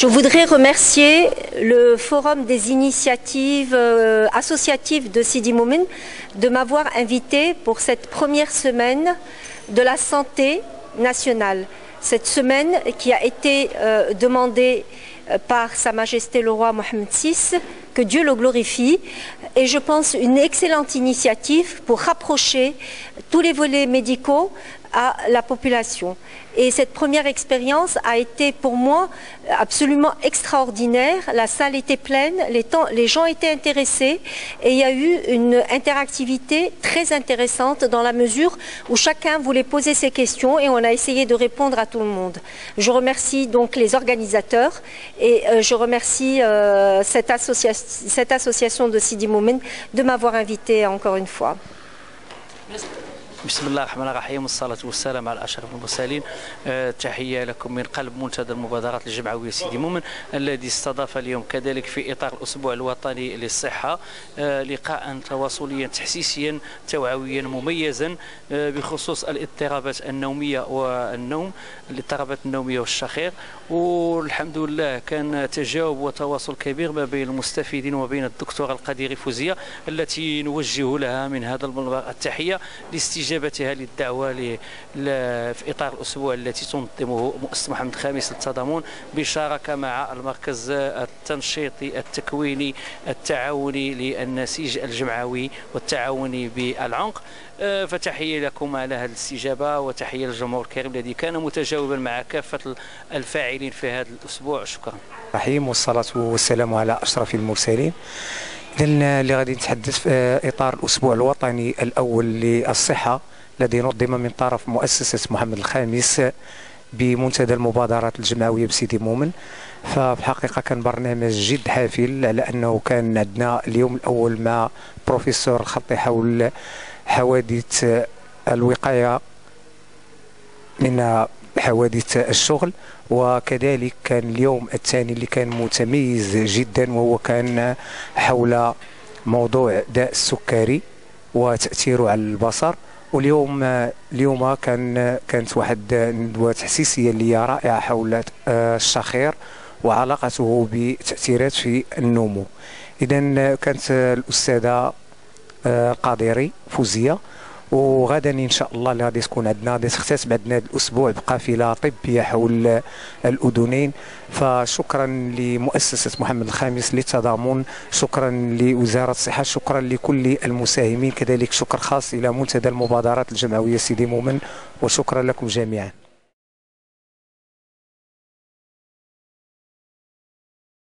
Je voudrais remercier le Forum des initiatives associatives de Sidi Moumen de m'avoir invité pour cette première semaine de la santé nationale. Cette semaine qui a été demandée par Sa Majesté le Roi Mohammed VI, que Dieu le glorifie, et je pense une excellente initiative pour rapprocher tous les volets médicaux à la population. Et cette première expérience a été pour moi absolument extraordinaire. La salle était pleine, les gens étaient intéressés et il y a eu une interactivité très intéressante dans la mesure où chacun voulait poser ses questions et on a essayé de répondre à tout le monde. Je remercie donc les organisateurs et je remercie cette association de Sidi Moumen de m'avoir invité encore une fois. بسم الله الرحمن الرحيم والصلاة والسلام على أشرف المرسلين. تحية لكم من قلب منتدى المبادرات الجمعوية سيدي مومن الذي استضاف اليوم كذلك في إطار الأسبوع الوطني للصحة لقاء تواصليا تحسيسيا توعويا مميزا بخصوص الاضطرابات النومية والنوم، الاضطرابات النومية والشخير. والحمد لله كان تجاوب وتواصل كبير ما بين المستفيدين وما بين الدكتورة القديرة فوزية التي نوجه لها من هذا المنبر التحية لاستجابتها للدعوة في إطار الأسبوع التي تنظمه مؤسسة محمد الخامس للتضامن بشراكة مع المركز التنشيطي التكويني التعاوني للنسيج الجمعوي والتعاوني بالعنق. فتحية لكم على هذه الاستجابة وتحية للجمهور الكريم الذي كان متجاوبا مع كافة الفاعلين في هذا الأسبوع. شكرا. رحيم والصلاة والسلام على أشرف المرسلين. إذن اللي غادي نتحدث في إطار الأسبوع الوطني الأول للصحة الذي نظم من طرف مؤسسة محمد الخامس بمنتدى المبادرات الجمعوية بسيدي مومن. ففي الحقيقة كان برنامج جد حافل على أنه كان عندنا اليوم الأول مع بروفيسور خطي حول حوادث الوقاية من حوادث الشغل، وكذلك كان اليوم الثاني اللي كان متميز جدا وهو كان حول موضوع داء السكري وتأثيره على البصر. واليوم كانت واحد ندوة تحسيسية اللي هي رائعة حول الشخير وعلاقته بتأثيرات في النمو. إذن كانت الأستاذة القادري فوزية، وغدا ان شاء الله اللي غادي تكون عندنا غادي تختتم عندنا هذا الاسبوع بقافله طبيه حول الاذنين. فشكرا لمؤسسه محمد الخامس للتضامن، شكرا لوزاره الصحه، شكرا لكل المساهمين، كذلك شكر خاص الى منتدى المبادرات الجمعويه سيدي مومن، وشكرا لكم جميعا.